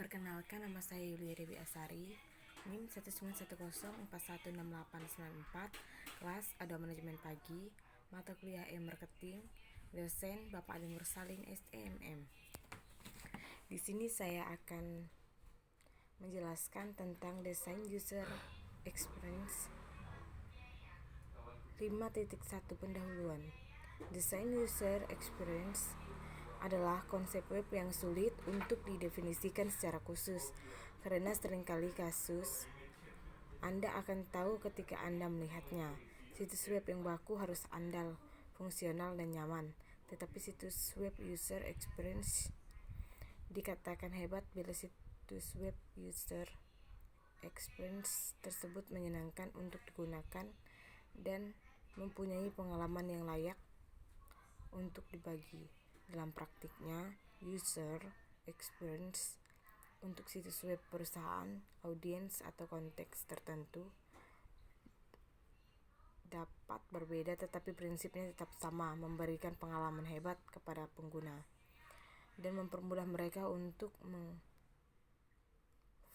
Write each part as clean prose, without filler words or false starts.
Perkenalkan, nama saya Yulia Dewi Asari, NIM 19104168894, kelas Ado Manajemen Pagi, mata kuliah e-marketing, dosen Bapak Ali Mursalin SEMM. Di sini saya akan menjelaskan tentang desain user experience 5.1 pendahuluan. Desain user experience adalah konsep web yang sulit untuk didefinisikan secara khusus, karena seringkali kasus Anda akan tahu ketika Anda melihatnya. Situs web yang baku harus andal, fungsional, dan nyaman, tetapi situs web user experience dikatakan hebat bila situs web user experience tersebut menyenangkan untuk digunakan dan mempunyai pengalaman yang layak untuk dibagi. Dalam praktiknya, user experience untuk situs web perusahaan, audiens, atau konteks tertentu dapat berbeda, tetapi prinsipnya tetap sama, memberikan pengalaman hebat kepada pengguna dan mempermudah mereka untuk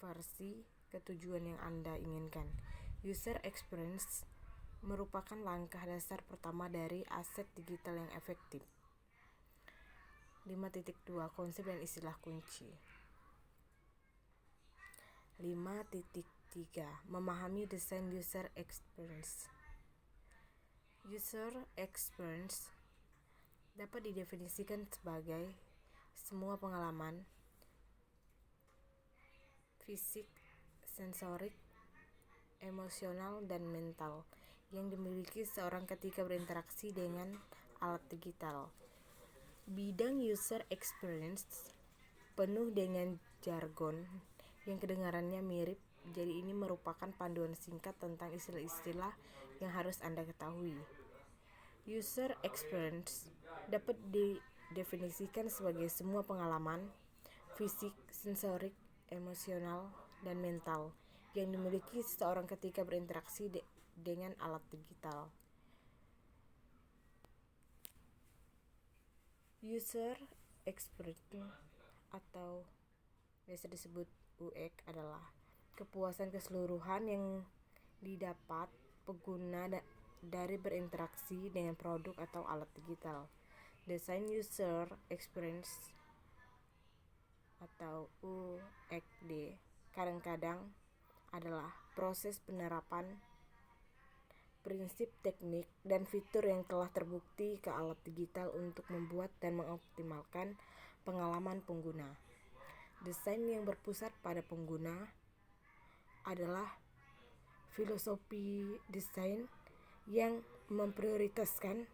versi ke tujuan yang Anda inginkan. User experience merupakan langkah dasar pertama dari aset digital yang efektif. 5.2 Konsep dan istilah kunci. 5.3 Memahami desain user experience. User experience dapat didefinisikan sebagai semua pengalaman fisik, sensorik, emosional, dan mental yang dimiliki seorang ketika berinteraksi dengan alat digital. Bidang user experience penuh dengan jargon yang kedengarannya mirip, jadi ini merupakan panduan singkat tentang istilah-istilah yang harus Anda ketahui. User experience dapat didefinisikan sebagai semua pengalaman fisik, sensorik, emosional, dan mental yang dimiliki seseorang ketika berinteraksi dengan alat digital. User experience atau biasa disebut UX adalah kepuasan keseluruhan yang didapat pengguna dari berinteraksi dengan produk atau alat digital. Desain user experience atau UXD kadang-kadang adalah proses penerapan prinsip, teknik, dan fitur yang telah terbukti ke alat digital untuk membuat dan mengoptimalkan pengalaman pengguna. Desain yang berpusat pada pengguna adalah filosofi desain yang memprioritaskan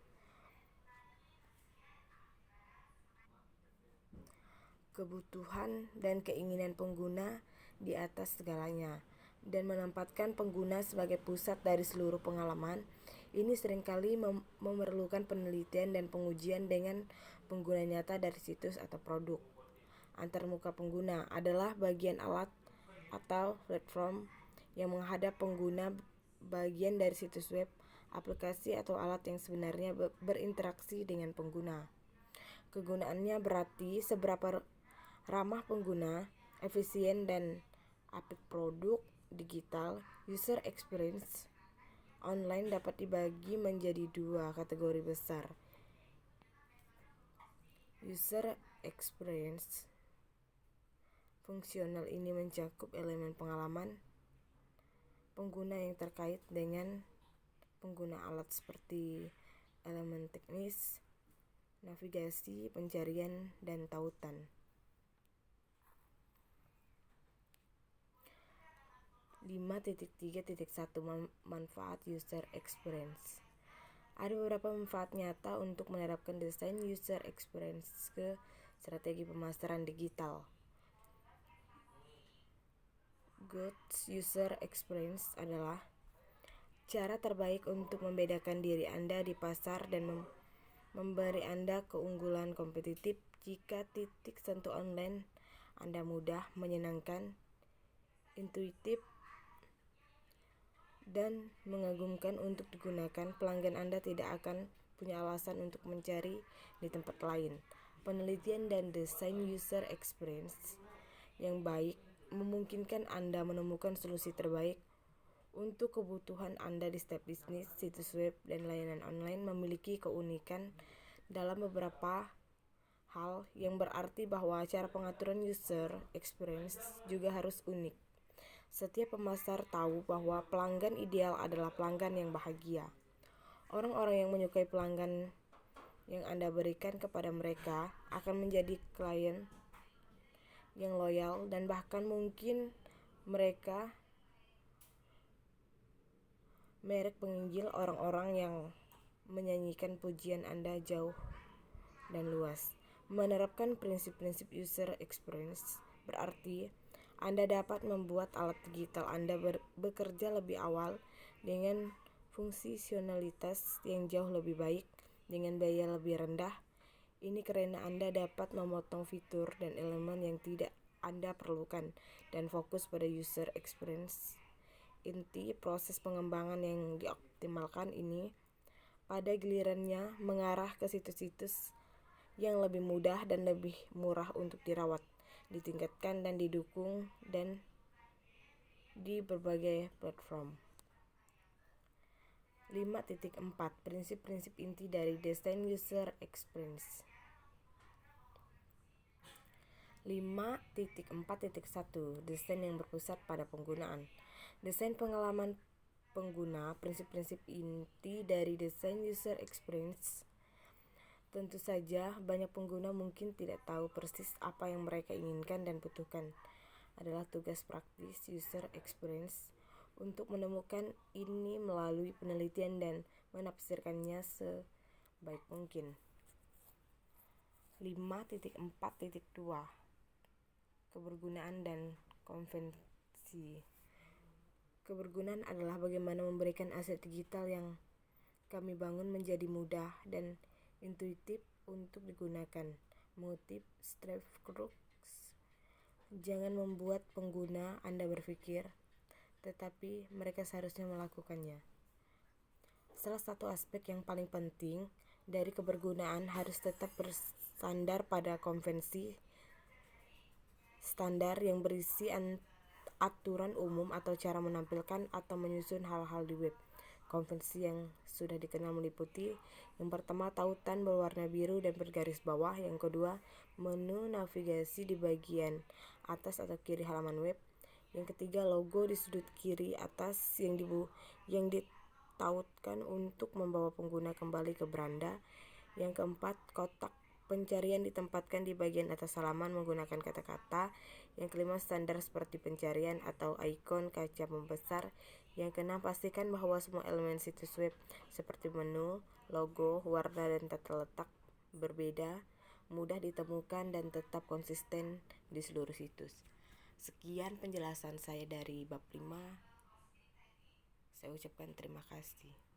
kebutuhan dan keinginan pengguna di atas segalanya dan menempatkan pengguna sebagai pusat dari seluruh pengalaman. Ini seringkali memerlukan penelitian dan pengujian dengan pengguna nyata dari situs atau produk. Antarmuka pengguna adalah bagian alat atau platform yang menghadap pengguna, bagian dari situs web, aplikasi, atau alat yang sebenarnya berinteraksi dengan pengguna. Kegunaannya berarti seberapa ramah pengguna, efisien, dan apik produk digital. User experience online dapat dibagi menjadi dua kategori besar. User experience fungsional ini mencakup elemen pengalaman pengguna yang terkait dengan pengguna alat seperti elemen teknis, navigasi, pencarian, dan tautan. 5.3.1 Manfaat user experience. Ada beberapa manfaat nyata untuk menerapkan desain user experience ke strategi pemasaran digital. Good user experience adalah cara terbaik untuk membedakan diri Anda di pasar dan memberi Anda keunggulan kompetitif. Jika titik sentuh online Anda mudah, menyenangkan, intuitif, dan mengagumkan untuk digunakan, pelanggan Anda tidak akan punya alasan untuk mencari di tempat lain. Penelitian dan desain user experience yang baik memungkinkan Anda menemukan solusi terbaik untuk kebutuhan Anda di setiap bisnis. Situs web dan layanan online memiliki keunikan dalam beberapa hal yang berarti bahwa cara pengaturan user experience juga harus unik. Setiap pemasar tahu bahwa pelanggan ideal adalah pelanggan yang bahagia. Orang-orang yang menyukai pelanggan yang Anda berikan kepada mereka akan menjadi klien yang loyal, dan bahkan mungkin mereka merek penginjil orang-orang yang menyanyikan pujian Anda jauh dan luas. Menerapkan prinsip-prinsip user experience berarti Anda dapat membuat alat digital Anda bekerja lebih awal dengan fungsionalitas yang jauh lebih baik dengan biaya lebih rendah. Ini karena Anda dapat memotong fitur dan elemen yang tidak Anda perlukan dan fokus pada user experience. Inti proses pengembangan yang dioptimalkan ini pada gilirannya mengarah ke situs-situs yang lebih mudah dan lebih murah untuk dirawat, ditingkatkan dan didukung dan di berbagai platform. 5.4 Prinsip-prinsip inti dari desain user experience. 5.4.1 Desain yang berpusat pada penggunaan. Desain pengalaman pengguna. Prinsip-prinsip inti dari desain user experience. Tentu saja banyak pengguna mungkin tidak tahu persis apa yang mereka inginkan dan butuhkan. Adalah tugas praktis user experience untuk menemukan ini melalui penelitian dan menafsirkannya sebaik mungkin. 5.4.2 Kebergunaan dan konvensi. Kebergunaan adalah bagaimana memberikan aset digital yang kami bangun menjadi mudah dan intuitif untuk digunakan. Mengutip Steve Crooks, jangan membuat pengguna Anda berpikir, tetapi mereka seharusnya melakukannya. Salah satu aspek yang paling penting dari kebergunaan harus tetap bersandar pada konvensi standar yang berisi aturan umum atau cara menampilkan atau menyusun hal-hal di web. Konvensi yang sudah dikenal meliputi: yang pertama, tautan berwarna biru dan bergaris bawah; yang kedua, menu navigasi di bagian atas atau kiri halaman web; yang ketiga, logo di sudut kiri atas yang ditautkan untuk membawa pengguna kembali ke beranda; yang keempat, kotak pencarian ditempatkan di bagian atas halaman menggunakan kata-kata; yang kelima, standar seperti pencarian atau ikon kaca membesar; yang keenam, pastikan bahwa semua elemen situs web seperti menu, logo, warna, dan tata letak berbeda, mudah ditemukan, dan tetap konsisten di seluruh situs. Sekian penjelasan saya dari bab 5. Saya ucapkan terima kasih.